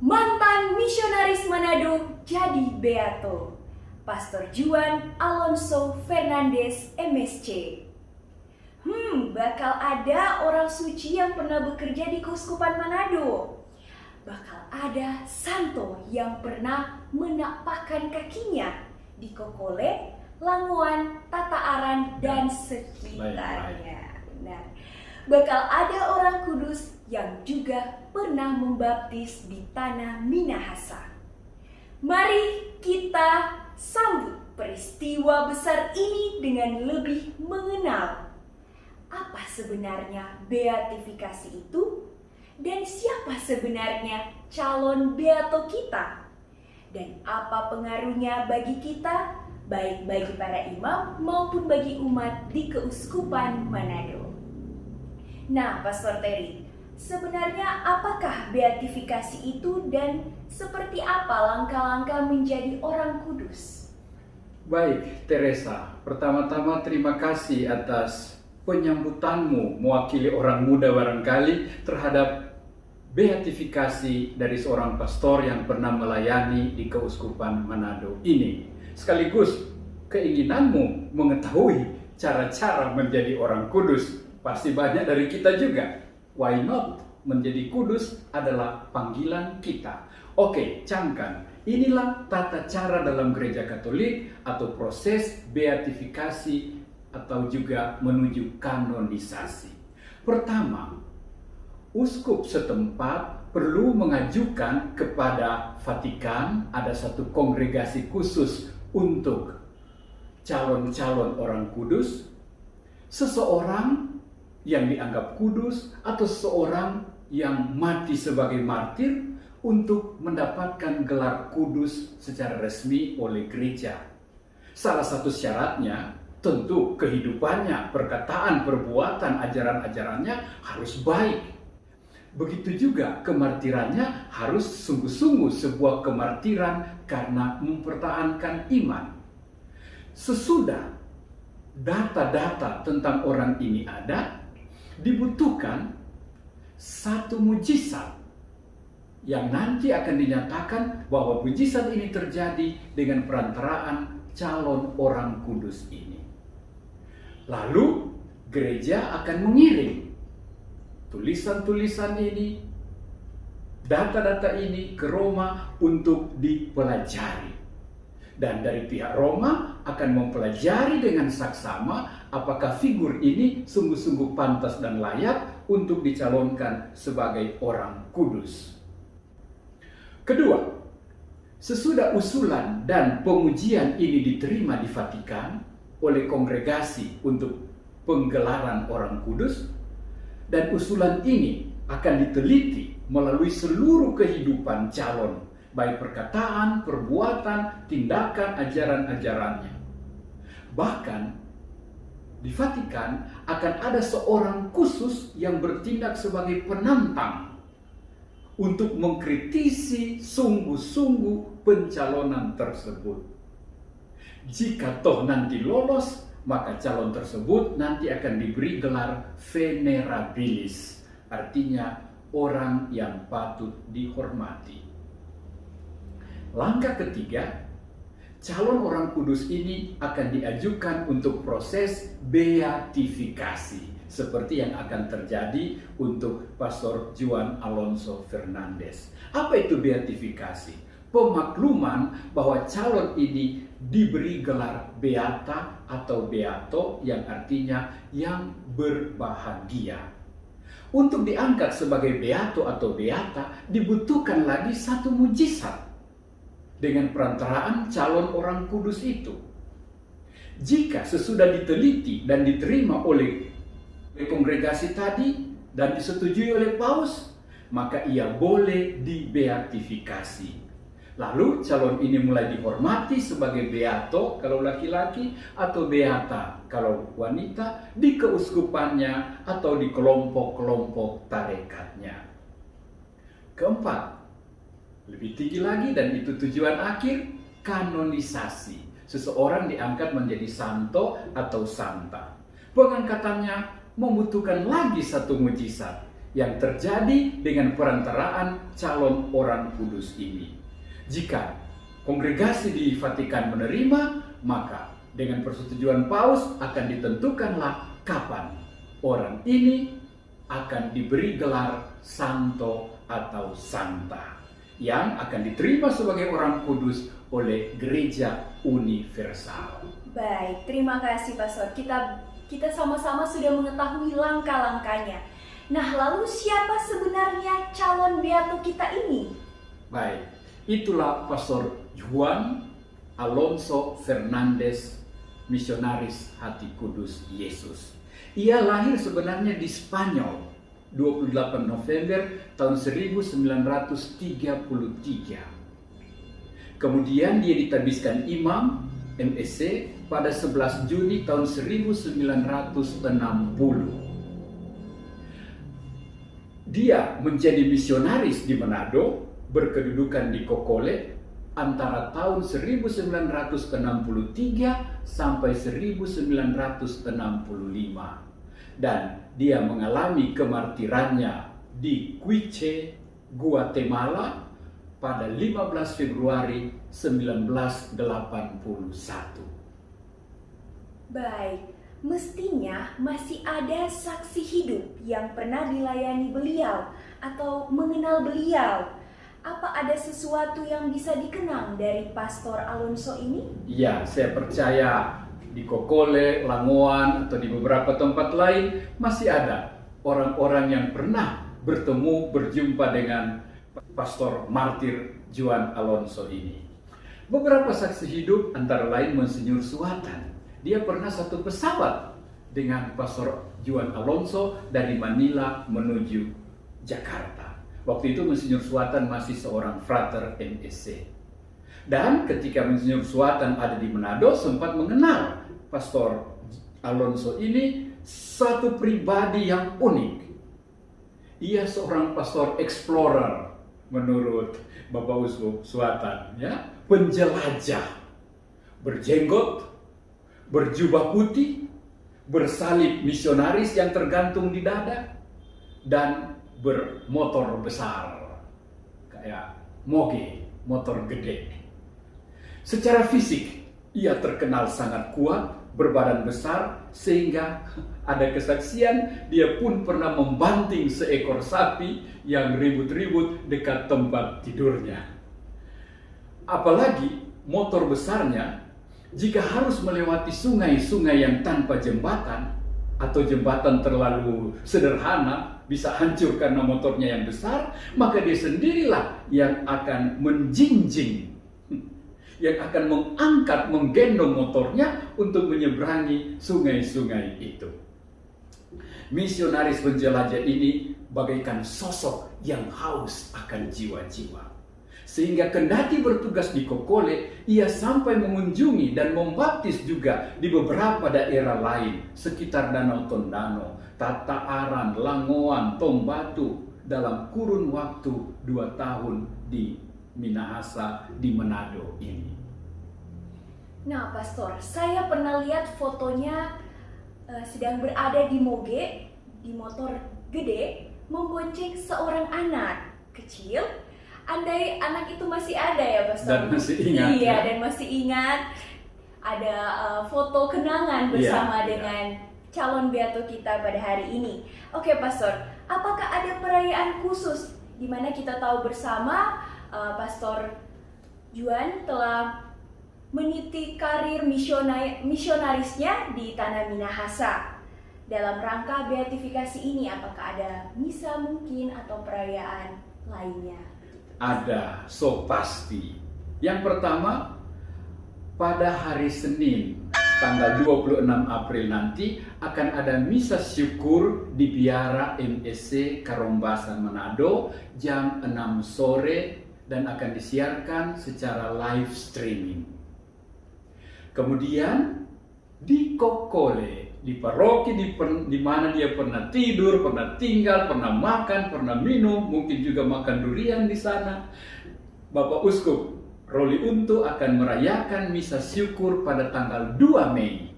Mantan misionaris Manado jadi beato. Pastor Juan Alonso Fernandez MSC. Bakal ada orang suci yang pernah bekerja di Keuskupan Manado. Bakal ada santo yang pernah menapakkan kakinya di Kokole, Languan, Tataaran, dan sekitarnya. Benar. Bakal ada orang kudus yang juga pernah membaptis di tanah Minahasa. Mari kita sambut peristiwa besar ini dengan lebih mengenal apa sebenarnya beatifikasi itu dan siapa sebenarnya calon beato kita dan apa pengaruhnya bagi kita, baik bagi para imam maupun bagi umat di Keuskupan Manado. Nah, Pastor Terry, sebenarnya apakah beatifikasi itu dan seperti apa langkah-langkah menjadi orang kudus? Baik, Teresa. Pertama-tama terima kasih atas penyambutanmu mewakili orang muda barangkali terhadap beatifikasi dari seorang pastor yang pernah melayani di Keuskupan Manado ini. Sekaligus keinginanmu mengetahui cara-cara menjadi orang kudus. Pasti banyak dari kita juga. Why not? Menjadi kudus adalah panggilan kita. Oke, camkan. Inilah tata cara dalam gereja Katolik atau proses beatifikasi atau juga menuju kanonisasi. Pertama, uskup setempat perlu mengajukan kepada Vatikan, ada satu kongregasi khusus untuk calon-calon orang kudus, seseorang yang dianggap kudus atau seorang yang mati sebagai martir untuk mendapatkan gelar kudus secara resmi oleh gereja. Salah satu syaratnya tentu kehidupannya, perkataan, perbuatan, ajaran-ajarannya harus baik. Begitu juga kemartirannya harus sungguh-sungguh sebuah kemartiran karena mempertahankan iman. Sesudah data-data tentang orang ini ada, dibutuhkan satu mujizat yang nanti akan dinyatakan bahwa mujizat ini terjadi dengan perantaraan calon orang kudus ini. Lalu gereja akan mengirim tulisan-tulisan ini, data-data ini ke Roma untuk dipelajari. Dan dari pihak Roma akan mempelajari dengan saksama apakah figur ini sungguh-sungguh pantas dan layak untuk dicalonkan sebagai orang kudus. Kedua, sesudah usulan dan pengujian ini diterima di Vatikan oleh kongregasi untuk penggelaran orang kudus, dan usulan ini akan diteliti melalui seluruh kehidupan calon, baik perkataan, perbuatan, tindakan, ajaran-ajarannya. Bahkan di Vatikan akan ada seorang khusus yang bertindak sebagai penantang untuk mengkritisi sungguh-sungguh pencalonan tersebut. Jika toh nanti lolos, maka calon tersebut nanti akan diberi gelar venerabilis, artinya orang yang patut dihormati. Langkah ketiga, calon orang kudus ini akan diajukan untuk proses beatifikasi, seperti yang akan terjadi untuk Pastor Juan Alonso Fernandez. Apa itu beatifikasi? Pemakluman bahwa calon ini diberi gelar beata atau beato yang artinya yang berbahagia. Untuk diangkat sebagai beato atau beata dibutuhkan lagi satu mujizat dengan perantaraan calon orang kudus itu. Jika sesudah diteliti dan diterima oleh kongregasi tadi dan disetujui oleh paus, maka ia boleh dibeatifikasi. Lalu calon ini mulai dihormati sebagai beato kalau laki-laki atau beata kalau wanita di keuskupannya atau di kelompok-kelompok tarekatnya. Keempat, lebih tinggi lagi dan itu tujuan akhir, kanonisasi. Seseorang diangkat menjadi santo atau santa. Pengangkatannya membutuhkan lagi satu mujizat, yang terjadi dengan perantaraan calon orang kudus ini. Jika kongregasi di Vatikan menerima, maka dengan persetujuan Paus akan ditentukanlah kapan orang ini akan diberi gelar santo atau santa yang akan diterima sebagai orang kudus oleh Gereja Universal. Baik, terima kasih Pastor. Kita sama-sama sudah mengetahui langkah-langkahnya. Nah, lalu siapa sebenarnya calon beato kita ini? Baik, itulah Pastor Juan Alonso Fernandez, misionaris Hati Kudus Yesus. Ia lahir sebenarnya di Spanyol 28 November tahun 1933. Kemudian dia ditabiskan imam MSc pada 11 Juni tahun 1960. Dia menjadi misionaris di Manado, berkedudukan di Kokole antara tahun 1963 sampai 1965. Dan dia mengalami kemartirannya di Quiche, Guatemala pada 15 Februari 1981. Baik, mestinya masih ada saksi hidup yang pernah dilayani beliau atau mengenal beliau. Apa ada sesuatu yang bisa dikenang dari Pastor Alonso ini? Ya, saya percaya di Kokole, Langoan, atau di beberapa tempat lain masih ada orang-orang yang pernah berjumpa dengan Pastor Martir Juan Alonso ini. Beberapa saksi hidup antara lain Monsinyur Suatan. Dia pernah satu pesawat dengan Pastor Juan Alonso dari Manila menuju Jakarta. Waktu itu Monsinyur Suatan masih seorang frater MSc. Dan ketika Monsinyur Suatan ada di Manado, sempat mengenal Pastor Alonso ini satu pribadi yang unik. Ia seorang pastor explorer menurut Bapak Uskup Suatan, ya, penjelajah, berjenggot, berjubah putih, bersalib misionaris yang tergantung di dada, dan bermotor besar kayak moge, motor gede. Secara fisik ia terkenal sangat kuat, berbadan besar, sehingga ada kesaksian dia pun pernah membanting seekor sapi yang ribut-ribut dekat tempat tidurnya. Apalagi motor besarnya, jika harus melewati sungai-sungai yang tanpa jembatan atau jembatan terlalu sederhana, bisa hancur karena motornya yang besar, maka dia sendirilah yang akan menjinjing, yang akan mengangkat, menggendong motornya untuk menyeberangi sungai-sungai itu. Misionaris penjelajah ini bagaikan sosok yang haus akan jiwa-jiwa. Sehingga kendati bertugas di Kokole, ia sampai mengunjungi dan membaptis juga di beberapa daerah lain sekitar Danau Tondano, Tataaran, Langoan, Tombatu dalam kurun waktu 2 tahun di Minahasa di Manado ini. Nah, Pastor, saya pernah lihat fotonya sedang berada di moge, di motor gede, membonceng seorang anak kecil. Andai anak itu masih ada ya, Pastor? Dan masih ingat. Iya, ya? dan masih ingat. Ada foto kenangan bersama dengan calon beato kita pada hari ini. Oke, Pastor, apakah ada perayaan khusus di mana kita tahu bersama Pastor Juan telah meniti karir misionarisnya di Tanah Minahasa. Dalam rangka beatifikasi ini, apakah ada misa mungkin atau perayaan lainnya? Ada, so pasti. Yang pertama, pada hari Senin, tanggal 26 April nanti akan ada misa syukur di Biara MSc Karombasan Manado jam 6 sore dan akan disiarkan secara live streaming. Kemudian di Kokole, di paroki di mana dia pernah tidur, pernah tinggal, pernah makan, pernah minum, mungkin juga makan durian di sana, Bapak Uskup Roli Untu akan merayakan misa syukur pada tanggal 2 Mei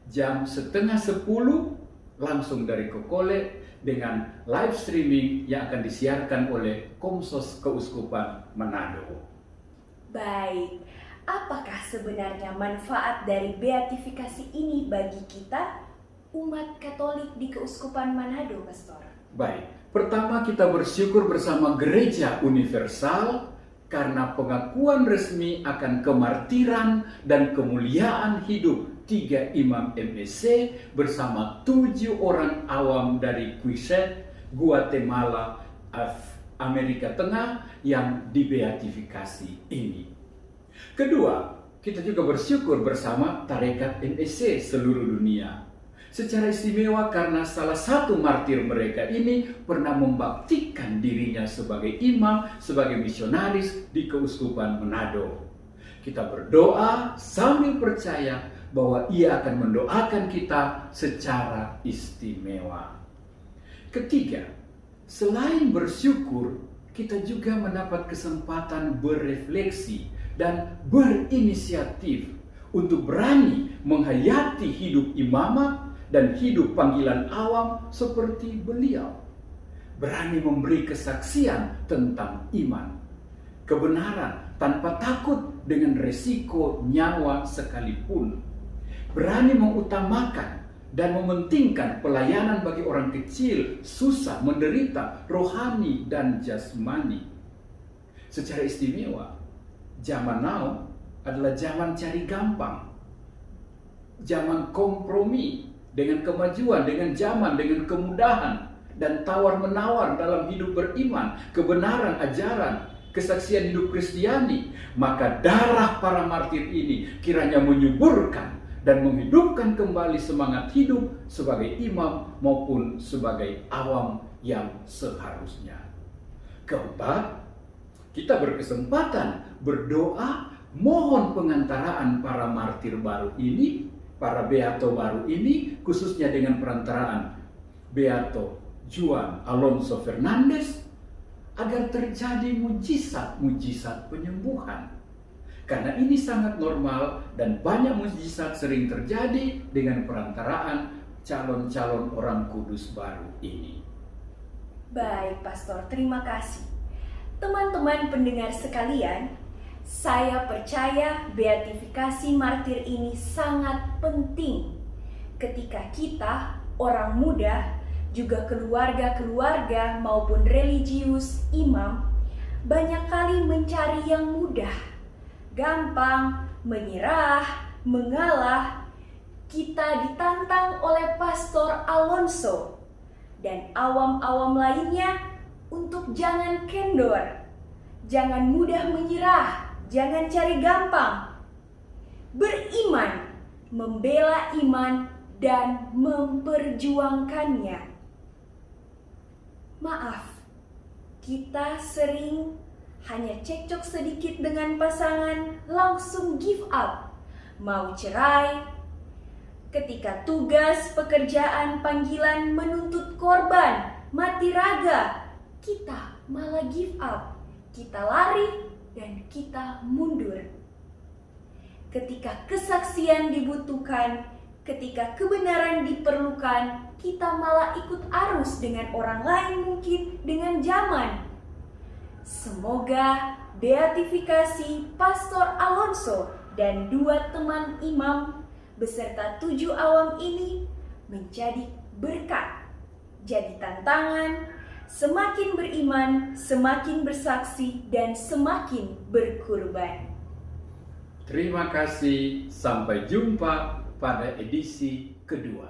jam 9:30 langsung dari Kokole dengan live streaming yang akan disiarkan oleh Komsos Keuskupan Manado. Baik, apakah sebenarnya manfaat dari beatifikasi ini bagi kita, umat Katolik di Keuskupan Manado, Pastor? Baik, pertama kita bersyukur bersama Gereja Universal karena pengakuan resmi akan kemartiran dan kemuliaan hidup 3 imam MSC bersama 7 orang awam dari Quixote, Guatemala, Amerika Tengah yang dibeatifikasi ini. Kedua, kita juga bersyukur bersama Tarekat MSC seluruh dunia. Secara istimewa karena salah satu martir mereka ini pernah membaktikan dirinya sebagai imam, sebagai misionaris di Keuskupan Manado. Kita berdoa sambil percaya bahwa ia akan mendoakan kita secara istimewa. Ketiga, selain bersyukur, kita juga mendapat kesempatan berefleksi dan berinisiatif untuk berani menghayati hidup imamat dan hidup panggilan awam seperti beliau. Berani memberi kesaksian tentang iman, kebenaran tanpa takut dengan resiko nyawa sekalipun. Berani mengutamakan dan mementingkan pelayanan bagi orang kecil, susah, menderita, rohani dan jasmani. Secara istimewa, zaman now adalah zaman cari gampang, zaman kompromi dengan kemajuan, dengan zaman, dengan kemudahan, dan tawar-menawar dalam hidup beriman, kebenaran ajaran, kesaksian hidup Kristiani. Maka darah para martir ini kiranya menyuburkan dan menghidupkan kembali semangat hidup sebagai imam maupun sebagai awam yang seharusnya. Keempat, kita berkesempatan berdoa mohon pengantaraan para martir baru ini, para beato baru ini, khususnya dengan perantaraan Beato Juan Alonso Fernandez, agar terjadi mujizat-mujizat penyembuhan. Karena ini sangat normal dan banyak mujizat sering terjadi dengan perantaraan calon-calon orang kudus baru ini. Baik, Pastor, terima kasih. Teman-teman pendengar sekalian, saya percaya beatifikasi martir ini sangat penting ketika kita, orang muda, juga keluarga-keluarga maupun religius, imam, banyak kali mencari yang mudah, gampang, menyerah, mengalah. Kita ditantang oleh Pastor Alonso dan awam-awam lainnya untuk jangan kendor, jangan mudah menyerah, jangan cari gampang. Beriman, membela iman, dan memperjuangkannya. Maaf, kita sering hanya cekcok sedikit dengan pasangan, langsung give up, mau cerai. Ketika tugas, pekerjaan, panggilan menuntut korban, mati raga, kita malah give up, kita lari dan kita mundur. Ketika kesaksian dibutuhkan, ketika kebenaran diperlukan, kita malah ikut arus dengan orang lain, mungkin dengan zaman. Semoga beatifikasi Pastor Alonso dan 2 teman imam beserta 7 awam ini menjadi berkat, jadi tantangan, semakin beriman, semakin bersaksi, dan semakin berkurban. Terima kasih, sampai jumpa pada edisi kedua.